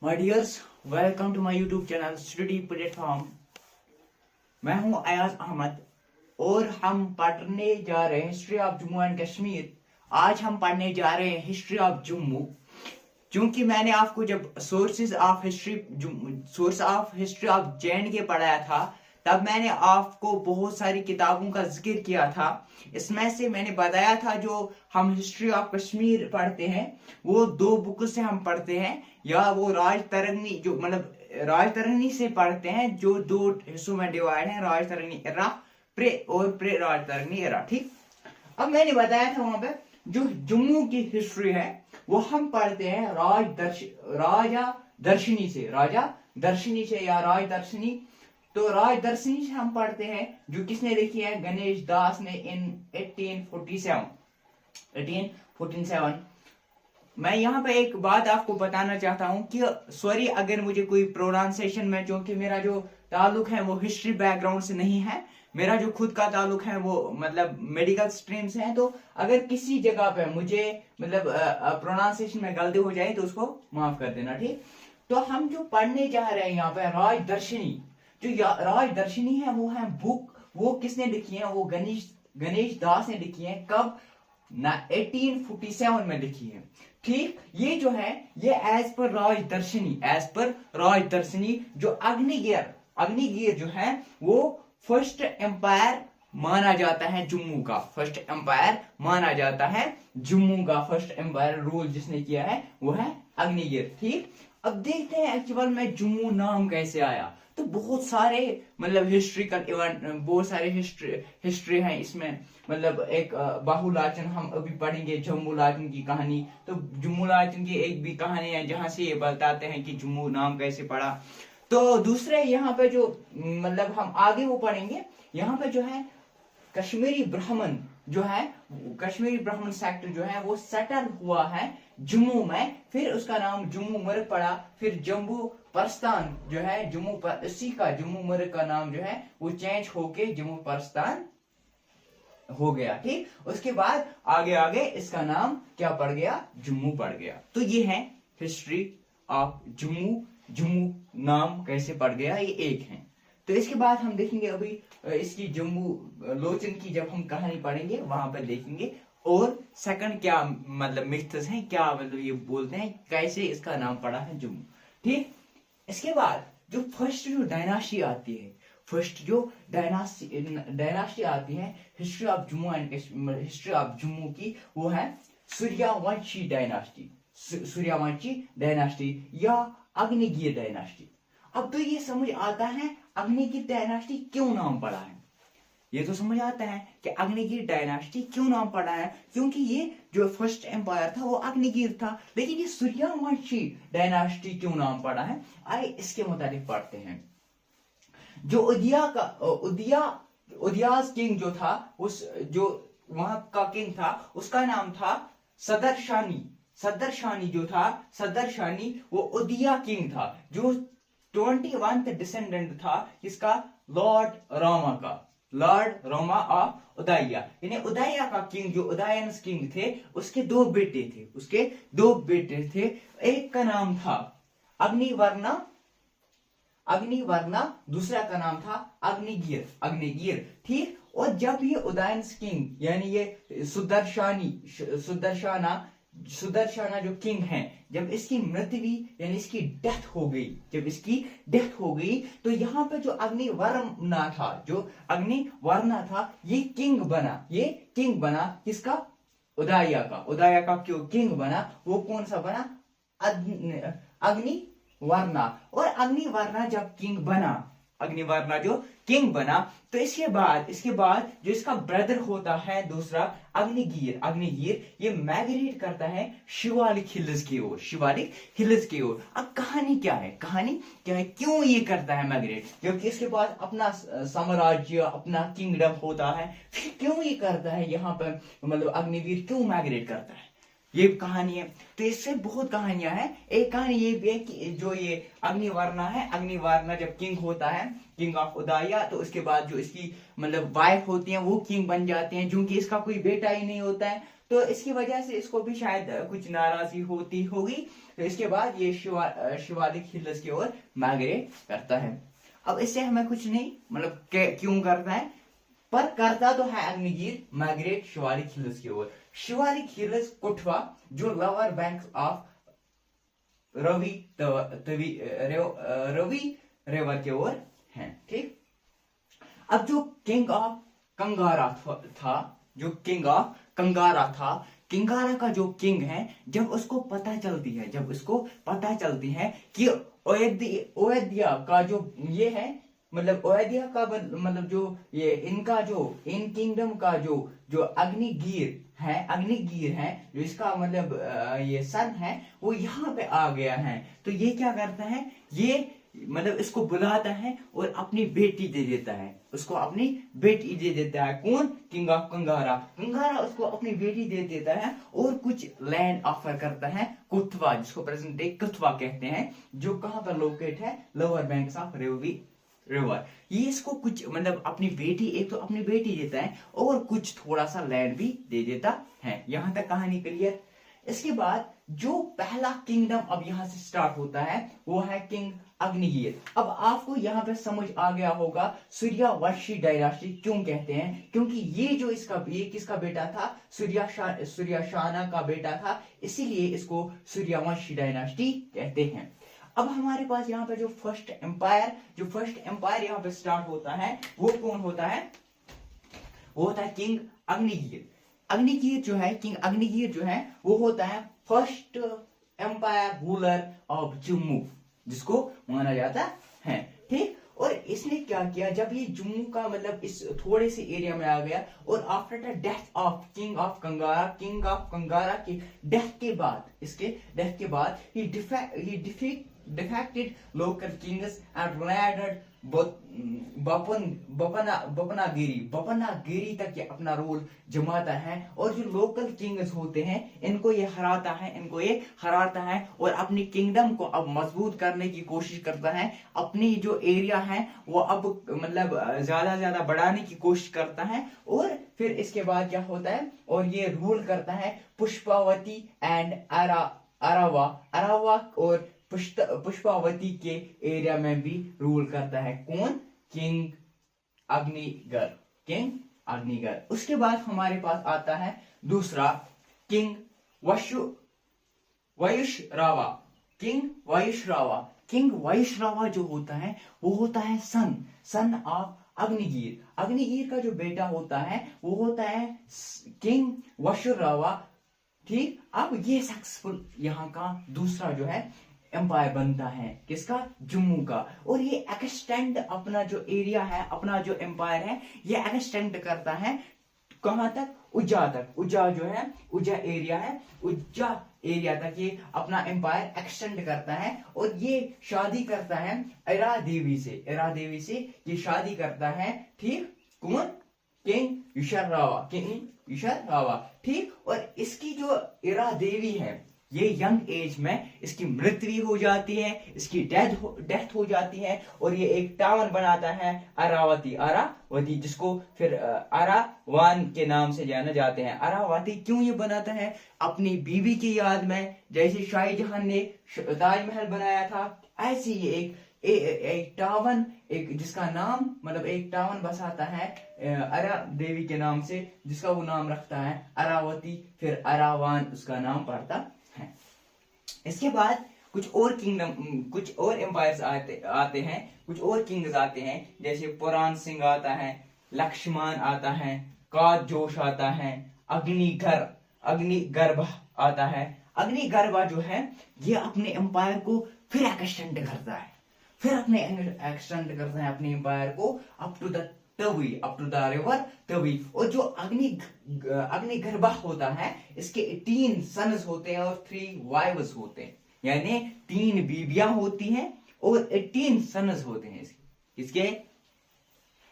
My dears, welcome to my YouTube channel study platform. मैं हूं अयाज अहमद और हम पढ़ने जा रहे हैं history of Jammu and Kashmir. आज हम पढ़ने जा रहे हैं हिस्ट्री ऑफ जम्मू। क्योंकि मैंने आपको जब source of history of J&K पढ़ाया था, तब मैंने आपको बहुत सारी किताबों का जिक्र किया था। इसमें से मैंने बताया था जो हम हिस्ट्री ऑफ कश्मीर पढ़ते हैं वो दो बुक से हम पढ़ते हैं, या वो राजतरंगी जो राजतरंगी से पढ़ते हैं, जो दो हिस्सों में डिवाइड है, राजतरंगी एरा प्रे और प्रे राजतरंगी एरा। ठीक, अब मैंने बताया था वहां पे जो जम्मू की हिस्ट्री है वो हम पढ़ते हैं राजा दर्शनी से या राजदर्शनी। तो राजदर्शनी से हम पढ़ते हैं जो किसने लिखी है, गणेश दास ने इन 1847। मैं यहाँ पे एक बात आपको बताना चाहता हूँ कि सॉरी अगर मुझे कोई प्रोनाउंसिएशन में, क्योंकि मेरा जो ताल्लुक है वो हिस्ट्री बैकग्राउंड से नहीं है, मेरा जो खुद का ताल्लुक है वो मेडिकल स्ट्रीम से है। तो अगर किसी जगह पे मुझे प्रोनाउंसिएशन में गलती हो जाए तो उसको माफ कर देना। ठीक, तो हम जो पढ़ने जा रहे हैं यहाँ पे राजदर्शनी, जो राजदर्शनी है वो है बुक, वो किसने लिखी है, वो गणेश दास ने लिखी है। कब? 1847 में लिखी है। ठीक, ये जो है ये एज पर राजदर्शनी जो अग्निवीर जो है वो फर्स्ट एम्पायर माना जाता है जम्मू का, फर्स्ट एम्पायर रूल जिसने किया है वो है अग्निवीर। ठीक, अब देखते हैं एक्चुअल में जम्मू नाम कैसे आया। तो बहुत सारे हिस्ट्रिकल इवेंट, बहुत सारे हिस्ट्री है इसमें। एक बाहुलाचन हम अभी पढ़ेंगे, जम्मूलाचन की कहानी। तो जम्मूलाचन की एक भी कहानी है जहां से ये बताते हैं कि जम्मू नाम कैसे पड़ा। तो दूसरे यहाँ पे जो हम आगे वो पढ़ेंगे, यहाँ पे जो है कश्मीरी ब्राह्मण सेक्टर जो है वो सेटल हुआ है जम्मू में, फिर उसका नाम जम्मू मर्ग पड़ा, फिर जम्मू परस्तान जो है इसी का जम्मू मर्ग का नाम जो है वो चेंज होके जम्मू परस्तान हो गया। ठीक, उसके बाद आगे इसका नाम क्या पड़ गया, जम्मू पड़ गया। तो ये है हिस्ट्री ऑफ जम्मू नाम कैसे पड़ गया, ये एक है। तो इसके बाद हम देखेंगे अभी इसकी जम्मू लोचन की जब हम कहानी पढ़ेंगे वहां पर देखेंगे, और सेकंड क्या मिथ्स हैं, क्या ये बोलते हैं कैसे इसका नाम पड़ा है जम्मू। ठीक, इसके बाद जो फर्स्ट जो डायनास्टी आती है, history of Jammu and Kashmir, history of Jammu की, वो है सूर्यवंशी डायनास्टी या अग्निवीर डायनास्टी। अब तो ये समझ आता है अग्निवीर डायनास्टी क्यों नाम पड़ा है, ये तो समझ आता है कि अग्निवीर डायनास्टी क्यों नाम पड़ा है, क्योंकि ये जो फर्स्ट एम्पायर था वो अग्निवीर था। लेकिन ये सूर्यवंशी डायनास्टी क्यों नाम पड़ा है, आइए इसके मुताबिक पढ़ते हैं। जो उदियाज किंग जो था, जो वहां का किंग था उसका नाम था सदरशानी जो था सदरशानी, वो उदिया किंग था, जो 21th डिसेंडेंट था इसका लॉर्ड रोमा ऑफ उदया। यानी उदया का किंग जो उदयनस किंग थे, उसके दो बेटे थे। एक का नाम था अग्निवर्णा, दूसरा का नाम था अग्निवीर। ठीक, और जब ये उदयनस किंग यानी ये सुदर्शना जो किंग है, जब इसकी मृत्यु यानी इसकी डेथ हो गई, तो यहाँ पे जो अग्निवर्णा था ये किंग बना किसका, उदया का क्यों किंग बना, वो कौन सा बना, अग्निवर्णा। और अग्निवर्णा जब किंग बना तो इसके बाद जो इसका ब्रदर होता है दूसरा अग्निवीर, ये माइग्रेट करता है शिवालिक हिल्स की ओर। अब कहानी क्या है, क्यों ये करता है माइग्रेट, क्योंकि इसके पास अपना साम्राज्य, अपना किंगडम होता है। फिर क्यों ये करता है यहाँ पर, अग्निवीर क्यों माइग्रेट करता है, ये कहानी है। तो इससे बहुत कहानियां हैं। एक कहानी ये भी है कि जो ये अग्निवर्णा जब किंग होता है, किंग ऑफ उदया, तो उसके बाद जो इसकी वाइफ होती है वो किंग बन जाते हैं, क्योंकि इसका कोई बेटा ही नहीं होता है। तो इसकी वजह से इसको भी शायद कुछ नाराजगी होती होगी। तो इसके बाद ये शिवालिक हिल्स की ओर माइग्रेट करता है। अब इससे हमें कुछ नहीं, मतलब क्यों करता है, पर करता तो है अग्निवीर माइग्रेट शिवालिक हिल्स की ओर। शिवालिक हिल्स कुठवा जो lower bank of Ravi river की ओर है। ठीक, अब जो किंग ऑफ कंगारा था, जो किंग ऑफ कंगारा था, किंगारा का जो किंग है, जब उसको पता चलती है कि अयोध्या का जो ये है, मतलब अयोध्या का मतलब जो ये इनका जो इन किंगडम का जो अग्निगीर है, जो इसका मतलब ये सन है, वो यहाँ पे आ गया है। तो ये क्या करता है, ये मतलब इसको बुलाता है और अपनी बेटी दे देता है, उसको अपनी बेटी दे देता है। कौन? King of कंगारा। कंगारा उसको अपनी बेटी दे देता है और कुछ लैंड ऑफर करता है, कुथवा, जिसको प्रेजेंट डे कथवा कहते हैं, जो कहां पर लोकेट है, लोअर बैंक्स ऑफ रिवर। ये इसको कुछ मतलब अपनी बेटी, एक तो अपनी बेटी देता है और कुछ थोड़ा सा लैंड भी दे देता है। यहां तक कहानी क्लियर। इसके बाद जो पहला किंगडम अब यहां से स्टार्ट होता है वो है किंग अग्निवीर। अब आपको यहाँ पे समझ आ गया होगा सूर्यवंशी डायनास्टी क्यों कहते हैं, क्योंकि ये किसका बेटा था, सूर्यशाना का बेटा था, इसीलिए इसको सूर्यवंशी डायनास्टी कहते हैं। अब हमारे पास यहाँ पे जो फर्स्ट एम्पायर यहाँ पे स्टार्ट होता है वो कौन होता है, वो होता है किंग अग्निवीर। किंग अग्निवीर जो है वो होता है first empire ruler of Jammu, जिसको माना जाता है। ठीक, और इसने क्या किया, जब ये जम्मू का मतलब इस थोड़े से एरिया में आ गया और after the death of king of Kangra की डेथ के बाद ही defected local kings and raided बपनागिरी तक ये अपना रोल जमाता है। और जो लोकल किंग्स होते हैं इनको ये हराता है और अपनी किंगडम को अब मजबूत करने की कोशिश करता है। अपनी जो एरिया है वो अब मतलब ज्यादा बढ़ाने की कोशिश करता है। और फिर इसके बाद क्या होता है, और ये रूल करता है पुष्पावती एंड अरावा और पुष्पावती के एरिया में भी रूल करता है। कौन? किंग अग्निगर। उसके बाद हमारे पास आता है दूसरा किंग वायुश्रावा। किंग वायुश्रावा जो होता है वो होता है सन ऑफ अग्निगीर का जो बेटा होता है वो होता है किंग वायुश्रावा। ठीक, अब ये सक्सेसफुल यहाँ का दूसरा जो है एम्पायर बनता है, किसका? जम्मू का। और ये एक्सटेंड अपना जो एरिया है, अपना जो एम्पायर है, ये एक्सटेंड करता है कहां तक? उज्जा तक। उज्जा एरिया तक ये अपना एम्पायर एक्सटेंड करता है। और ये शादी करता है एरा देवी से ये शादी करता है। ठीक, कौन? किंग युशरावा। ठीक, और इसकी जो एरा देवी है, ये यंग एज में इसकी मृत्यु हो जाती है, इसकी डेथ हो जाती है। और ये एक टावर बनाता है अरावती, जिसको फिर अरावान के नाम से जाना जाते हैं। अरावती क्यों ये बनाता है? अपनी बीवी की याद में, जैसे शाहजहां ने ताजमहल बनाया था, ऐसे ही एक टावन, एक जिसका नाम मतलब एक टावन बसाता है अरा देवी के नाम से, जिसका वो नाम रखता है अरावती, फिर अरावान उसका नाम पड़ता है। इसके बाद कुछ और एम्पायर्स आते हैं, कुछ और किंग्स आते हैं, जैसे पुराण सिंह आता है, लक्ष्मण आता है, काजोश आता है, अग्निगर्भ आता है। अग्निगर्भ जो है ये अपने एम्पायर को फिर एक्सटेंड करता है, अपने एम्पायर को up to the river Tawi. और जो अग्निगर्भ होता है, इसके 3 सन्स होते हैं और 3 वाइव्स होते हैं, यानी 3 बीबियां होती हैं और 18 सन्स होते हैं इसके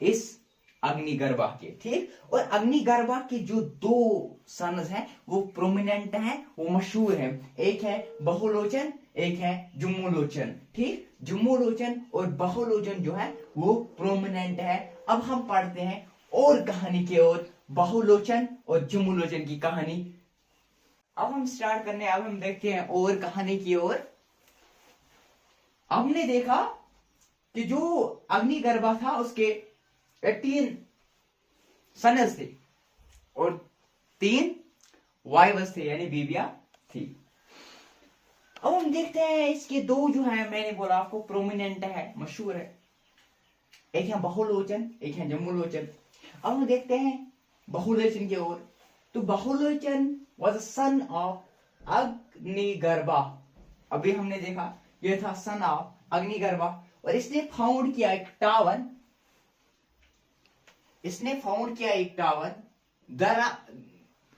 इस अग्निगर्भा के। ठीक, और अग्निगर्भा के जो 2 सन्स हैं वो प्रोमिनेंट हैं, वो मशहूर हैं। एक है बहुलोचन, एक है जम्मूलोचन। ठीक, जम्मूलोचन और बहुलोचन जो है वो प्रोमिनेंट है। अब हम पढ़ते हैं और कहानी की ओर, बहुलोचन और जम्मूलोचन की कहानी अब हम स्टार्ट करने, अब हम देखते हैं और कहानी की ओर। हमने देखा कि जो अग्निगर्भा था उसके 18 सन्स थे और 3 वाइव्स थे, यानी बीबियां थी। अब हम देखते हैं इसके 2 जो है, मैंने बोला आपको प्रोमिनेंट है, मशहूर है, एक है बहुलोचन, एक है जम्बूलोचन। अब हम देखते हैं बहुलोचन की ओर। तो बहुलोचन वॉज सन ऑफ अग्निगर्भा। अभी हमने देखा ये था सन ऑफ अग्निगर्भा, और इसने फाउंड किया एक टावर, इसने फाउंड किया एक टावर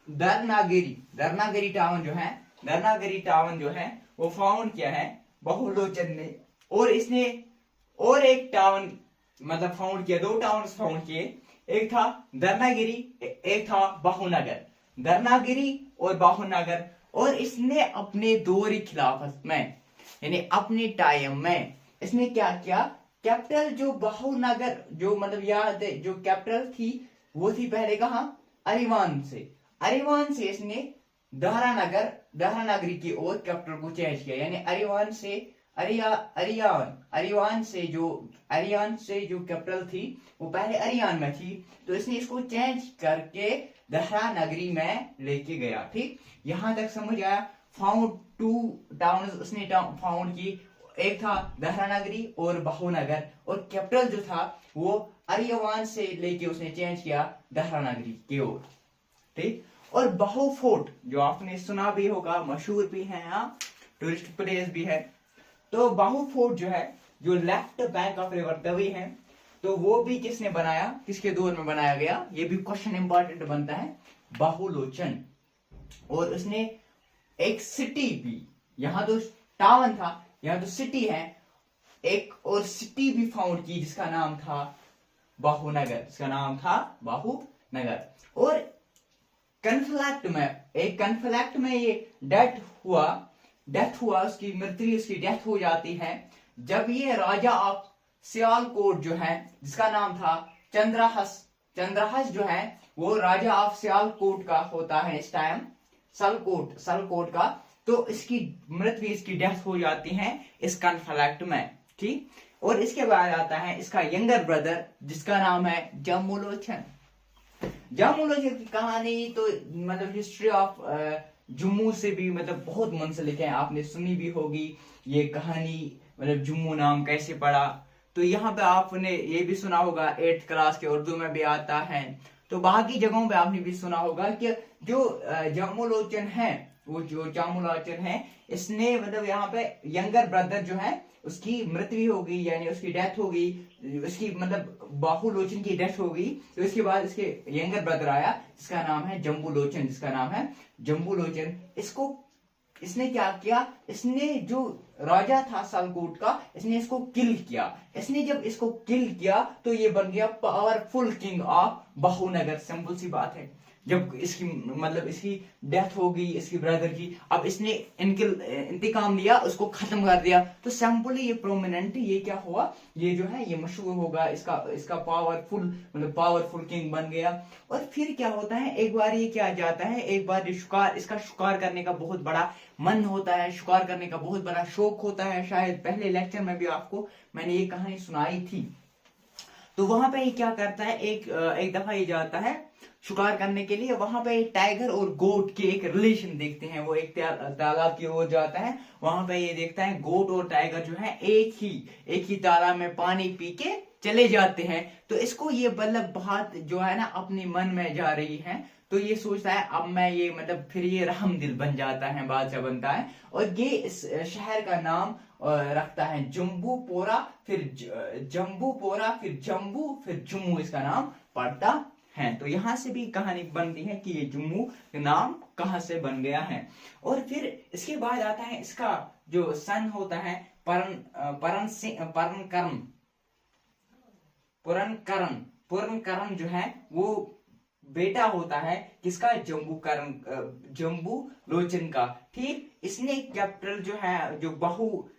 दरनागिरी टाउन जो है, दरनागिरी टाउन जो है वो फाउंड किया है बहुलोचन ने। और इसने और एक टाउन मतलब फाउंड किया, 2 टाउन फाउंड किए, एक था दरनागिरी, एक था बाहुनगर, दरनागिरी और बाहुनगर। और इसने अपने दौर खिलाफत में, यानी अपने टाइम में इसने क्या किया, कैपिटल जो बाहुनगर, जो मतलब याद है जो कैपिटल थी वो थी पहले कहां, अरिवान से इसने दहरानगरी की ओर कैपिटल को चेंज किया, यानी अरिवान से जो कैपिटल थी वो पहले अरियान में थी, तो इसने इसको चेंज करके दहरानगरी में लेके गया। ठीक, यहां तक समझ आया। फाउंड 2 टाउन उसने फाउंड की, एक था दहरानगरी और बाहुनगर, और कैपिटल जो था वो अरियावान से लेके उसने चेंज किया दहरानगरी की ओर। ठीक, और बाहु फोर्ट जो आपने सुना भी होगा, मशहूर भी है, यहाँ टूरिस्ट प्लेस भी है। तो बाहु फोर्ट जो है, जो left bank of river Tawi है, तो वो भी किसने बनाया, किसके दौर में बनाया गया, ये भी क्वेश्चन इंपॉर्टेंट बनता है, बहुलोचन। और उसने एक सिटी भी, यहां तो टाउन था, यहां तो सिटी है, एक और सिटी भी फाउंड की जिसका नाम था बाहुनगर। और कन्फ्लिक्ट में ये डेथ हुआ, उसकी मृत्यु, उसकी डेथ हो जाती है जब ये राजा ऑफ सियालकोट जो है, जिसका नाम था चंद्रहास जो है, वो राजा ऑफ सियालकोट का होता है इस टाइम, सलकोट का। तो इसकी मृत्यु, इसकी डेथ हो जाती है इस कन्फ्लिक्ट में। ठीक, और इसके बाद आता है इसका यंगर ब्रदर जिसका नाम है जम्बूलोचन की कहानी तो मतलब हिस्ट्री ऑफ जम्मू से भी मतलब बहुत मुंसलिक है, आपने सुनी भी होगी ये कहानी, मतलब जम्मू नाम कैसे पड़ा। तो यहाँ पे आपने ये भी सुना होगा 8th क्लास के उर्दू में भी आता है, तो बाकी जगहों पे आपने भी सुना होगा कि जो जम्बूलोचन है, वो जो जम्बूलोचन है, इसने मतलब यहाँ पे यंगर ब्रदर जो है उसकी मृत्यु हो गई, यानी उसकी डेथ हो गई, उसकी मतलब बाहुलोचन की डेथ हो गई। तो इसके बाद इसके यंगर ब्रदर आया जिसका नाम है जम्बूलोचन। इसने क्या किया, इसने जो राजा था सालकोट का, इसने इसको किल किया। इसने जब इसको किल किया तो ये बन गया पावरफुल किंग ऑफ बाहुनगर। सिंपल सी बात है, जब इसकी मतलब इसकी डेथ हो गई इसकी ब्रदर की, अब इसने इंतकाम लिया, उसको खत्म कर दिया। तो सिंपली ये प्रोमिनेंट, ये क्या हुआ, ये जो है ये मशहूर होगा, इसका पावरफुल किंग बन गया। और फिर क्या होता है, एक बार ये क्या जाता है, एक बार इसका शिकार करने का बहुत बड़ा मन होता है, शिकार करने का बहुत बड़ा शौक होता है। शायद पहले लेक्चर में भी आपको मैंने ये कहानी सुनाई थी। तो वहां पे ये क्या करता है, एक दफा ये जाता है शिकार करने के लिए, वहां पे टाइगर और गोट के एक रिलेशन देखते हैं। वो एक तालाब की ओर जाता है, वहां पे ये देखता है गोट और टाइगर जो है एक ही तालाब में पानी पी के चले जाते हैं। तो इसको ये मतलब बात जो है ना अपने मन में जा रही है, तो ये सोचता है अब मैं ये मतलब फिर ये रहमदिल बन जाता है, बादशाह बनता है, और ये इस शहर का नाम रखता है जम्बूपोरा, फिर जम्मू इसका नाम पड़ता है। तो यहां से भी कहानी बनती है कि ये जम्मू नाम कहां से बन गया है। और फिर इसके बाद आता है इसका जो सन होता है पुरनकरण जो है वो बेटा होता है किसका, जम्बू लोचन का। ठीक, इसने कैपिटल जो है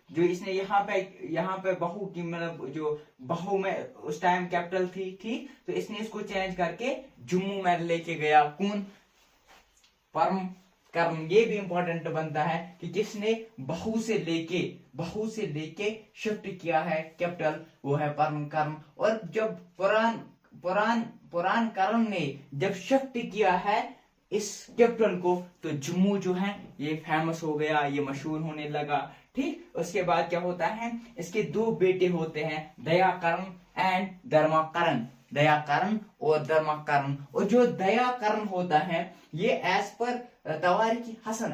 जो इसने यहाँ पे बहू की मतलब जो बहू में उस टाइम कैपिटल थी, ठीक, तो इसने इसको चेंज करके जम्मू में लेके गया। कौन, कर्म, ये भी इंपॉर्टेंट बनता है कि किसने बहु से लेके शिफ्ट किया है कैपिटल, वो है परम कर्म। और जब पुरान कर्म ने जब शिफ्ट किया है इस कैपिटल को, तो जम्मू जो है ये फेमस हो गया, ये मशहूर होने लगा। ठीक, उसके बाद क्या होता है, इसके दो बेटे होते हैं, दयाकरण एंड धर्माकरण, दयाकरण और धर्माकरण। और जो दयाकरण होता है ये एज पर तवारीख हसन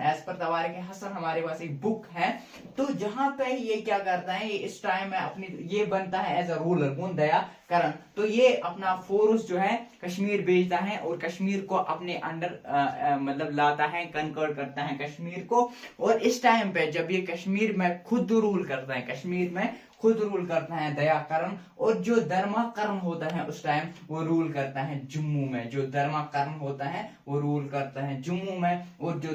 हमारे पास एक बुक है, तो जहां पे ये क्या करता है, ये इस टाइम में अपनी ये बनता है एज अ रूलर, कौन, दयाकरण। तो ये अपना फोर्स जो है कश्मीर भेजता है और कश्मीर को अपने अंडर मतलब लाता है, कन्वर्ट करता है कश्मीर को। और इस टाइम पे जब ये कश्मीर में खुद रूल करता है, कश्मीर में खुद रूल करता है दयाकरण, और जो धर्माकरण होता है उस टाइम वो रूल करता है जम्मू में, जो धर्माकरण होता है वो रूल करता है जम्मू में, और जो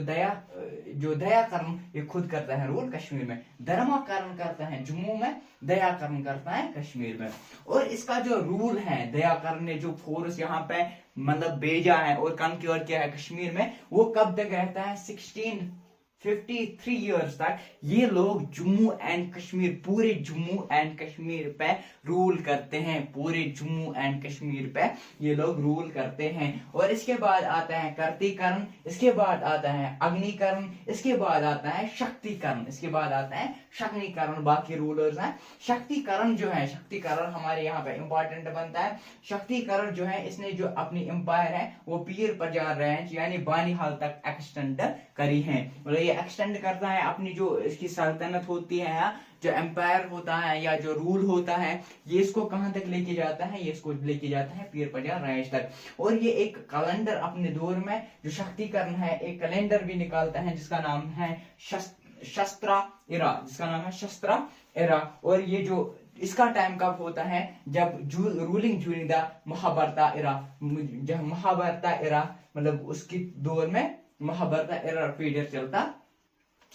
दयाकरण ये खुद करता है रूल कश्मीर में। धर्माकरण करता है जम्मू में, दयाकरण करता है कश्मीर में। और इसका जो रूल है, दयाकरण ने जो फोर्स यहाँ पे मतलब भेजा है और कन्क्योर किया है कश्मीर में, वो कब तक रहता है, 1653 ईयर्स तक ये लोग जम्मू एंड कश्मीर, पूरे जम्मू एंड कश्मीर पे रूल करते हैं, पूरे जम्मू एंड कश्मीर पे ये लोग रूल करते हैं। और इसके बाद आता है कर्तिकरण, इसके बाद आता है अग्निकरण, इसके बाद आता है शक्तिकरण, इसके बाद आता है शक्तिकरण। बाकी रूलर्स हैं। शक्तिकरण जो है, शक्तिकरण हमारे यहाँ पे इंपॉर्टेंट बनता है। शक्तिकरण जो है, इसने जो अपनी एम्पायर है वो पीर पंजाल रेंज यानी बानीहाल तक एक्सटेंड करी है। मतलब ये एक्सटेंड करता है अपनी जो इसकी सल्तनत होती है, जो एम्पायर होता है या जो रूल होता है, ये इसको कहां तक लेके जाता है, ये इसको लेके जाता है पीर पंजाल रेंज तक। और ये एक कैलेंडर अपने दौर में जो शक्तिकरण है, एक कैलेंडर भी निकालता है जिसका नाम है शस्त्रा इरा, जिसका नाम है शस्त्रा इरा। और ये जो इसका टाइम कब होता है, जब रूलिंग ड्यूरिंग द महाभारत इरा, जब महाभारत इरा मतलब उसकी दौर में महाभारत इरा पीरियड चलता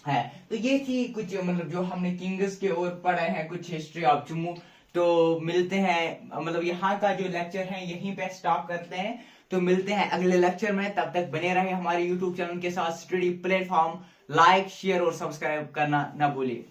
है। तो ये थी कुछ मतलब जो हमने किंग्स के और पढ़े हैं, कुछ हिस्ट्री ऑफ जम्मू। तो मिलते हैं, मतलब यहाँ का जो लेक्चर है यहीं पे स्टॉप करते हैं। तो मिलते हैं अगले लेक्चर में, तब तक बने रहे हमारे यूट्यूब चैनल के साथ स्टडी प्लेटफॉर्म। लाइक, शेयर और सब्सक्राइब करना ना भूलिए।